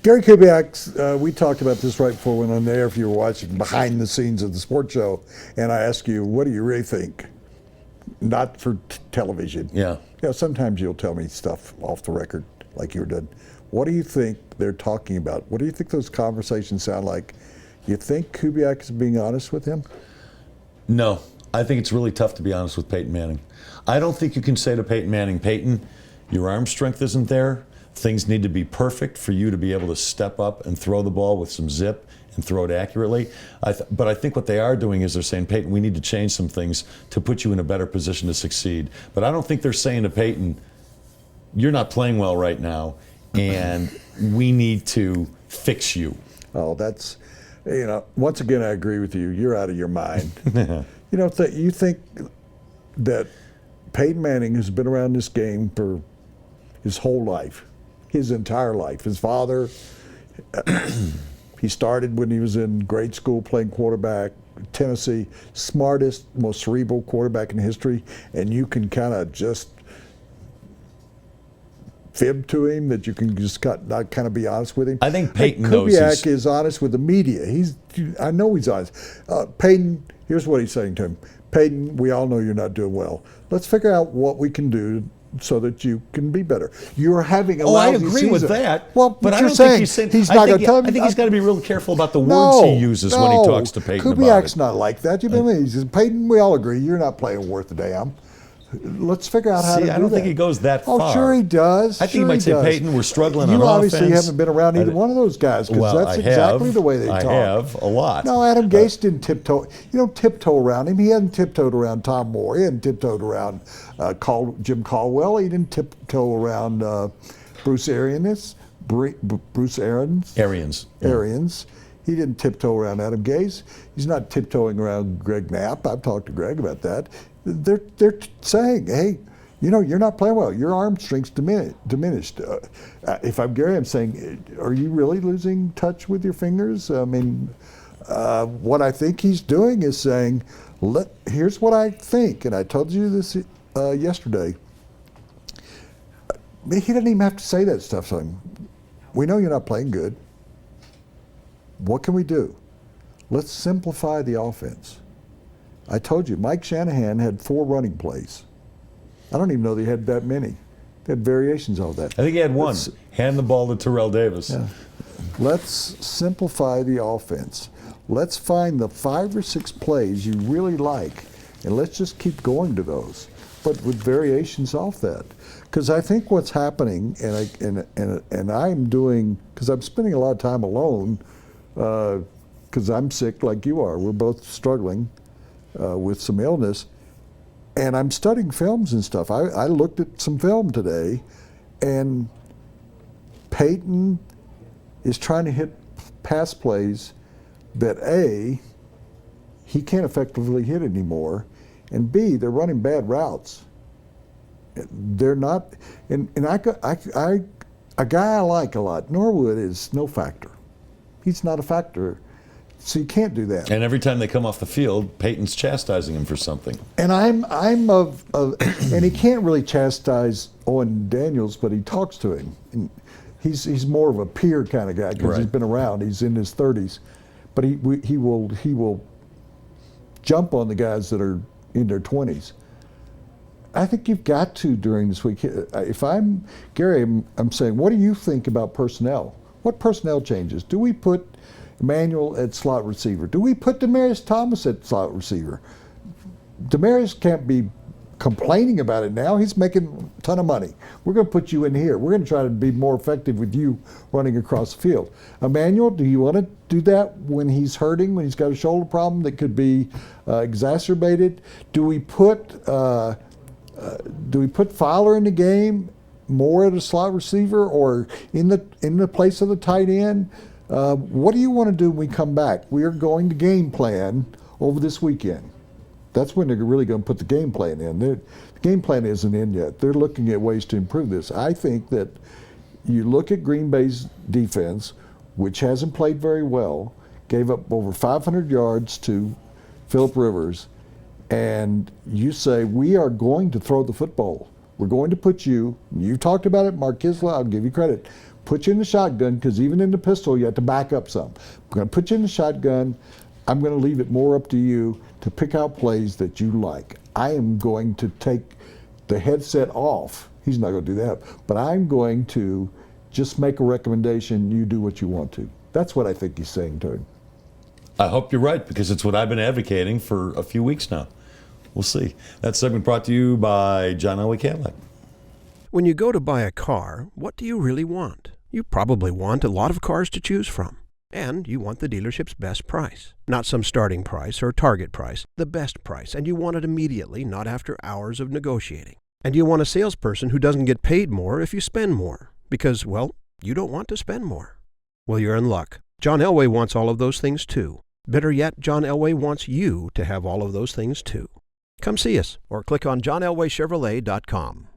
Gary Kubiak, we talked about this right before we went on the air, if you were watching behind the scenes of the sports show, and I asked you, what do you really think? Not for television. Yeah. Sometimes you'll tell me stuff off the record, like you were doing. What do you think they're talking about? What do you think those conversations sound like? You think Kubiak is being honest with him? No. I think it's really tough to be honest with Peyton Manning. I don't think you can say to Peyton Manning, Peyton, your arm strength isn't there. Things need to be perfect for you to be able to step up and throw the ball with some zip and throw it accurately. But I think what they are doing is they're saying, Peyton, we need to change some things to put you in a better position to succeed. But I don't think they're saying to Peyton, you're not playing well right now, and we need to fix you. Oh, that's, once again, I agree with you. You're out of your mind. You think that Peyton Manning has been around this game for his whole life, his entire life. His father, he started when he was in grade school playing quarterback, Tennessee, smartest, most cerebral quarterback in history, and you can kind of just fib to him, that you can just not kind of be honest with him. I think Peyton knows Kubiak is honest with the media. I know he's honest. Peyton, here's what he's saying to him. Peyton, we all know you're not doing well. Let's figure out what we can do so that you can be better. You're having a lousy season. I agree with that. Well, but I you're don't saying think he's not going to tell him. I think he's got to be real careful about the words he uses when he talks to Peyton about it. Kubiak's not like that. He says, Peyton, we all agree you're not playing worth a damn. Let's figure out how to do that. I don't think he goes that far. Oh, sure he does. I think he might say, Peyton, we're struggling on offense. You obviously haven't been around either one of those guys, because that's exactly the way they talk. I have a lot. No, Adam Gase didn't tiptoe. You don't tiptoe around him. He hadn't tiptoed around Tom Moore. He hadn't tiptoed around Jim Caldwell. He didn't tiptoe around Bruce Arians. He didn't tiptoe around Adam Gase. He's not tiptoeing around Greg Knapp. I've talked to Greg about that. They're saying, hey, you're not playing well. Your arm strength's diminished. If I'm Gary, I'm saying, are you really losing touch with your fingers? I mean, what I think he's doing is saying, here's what I think, and I told you this yesterday. He doesn't even have to say that stuff to him. We know you're not playing good. What can we do? Let's simplify the offense. I told you, Mike Shanahan had 4 running plays. I don't even know they had that many. They had variations of that. I think he had one. Hand the ball to Terrell Davis. Yeah. Let's simplify the offense. Let's find the 5 or 6 plays you really like, and let's just keep going to those, but with variations off that. Because I think what's happening, and I'm doing, because I'm spending a lot of time alone, because I'm sick like you are. We're both struggling with some illness, and I'm studying films and stuff. I looked at some film today, and Peyton is trying to hit pass plays that A, he can't effectively hit anymore, and B, they're running bad routes. They're not, and a guy I like a lot, Norwood, is no factor. He's not a factor. So you can't do that. And every time they come off the field, Peyton's chastising him for something. And I'm of and he can't really chastise Owen Daniels, but he talks to him. And he's more of a peer kind of guy, because he's been around. He's in his 30s, but he will jump on the guys that are in their 20s. I think you've got to during this week. If I'm Gary, I'm saying, what do you think about personnel? What personnel changes? Do we put Emmanuel at slot receiver? Do we put Demaryius Thomas at slot receiver? Demaryius can't be complaining about it now. He's making a ton of money. We're going to put you in here. We're going to try to be more effective with you running across the field. Emmanuel, do you want to do that when he's hurting, when he's got a shoulder problem that could be exacerbated? Do we put Fowler in the game more at a slot receiver, or in the place of the tight end? What do you want to do when we come back? We are going to game plan over this weekend. That's when they're really going to put the game plan in. The game plan isn't in yet. They're looking at ways to improve this. I think that you look at Green Bay's defense, which hasn't played very well, gave up over 500 yards to Phillip Rivers, and you say, we are going to throw the football. We're going to put you talked about it, Mark Kisla, I'll give you credit. put you in the shotgun, because even in the pistol you have to back up some. I'm going to put you in the shotgun. I'm going to leave it more up to you to pick out plays that you like. I am going to take the headset off. He's not going to do that. But I'm going to just make a recommendation. You do what you want to. That's what I think he's saying to him. I hope you're right, because it's what I've been advocating for a few weeks now. We'll see. That segment brought to you by John Elway Cadillac. When you go to buy a car, what do you really want? You probably want a lot of cars to choose from. And you want the dealership's best price. Not some starting price or target price, the best price. And you want it immediately, not after hours of negotiating. And you want a salesperson who doesn't get paid more if you spend more. Because, well, you don't want to spend more. Well, you're in luck. John Elway wants all of those things too. Better yet, John Elway wants you to have all of those things too. Come see us or click on johnelwaychevrolet.com.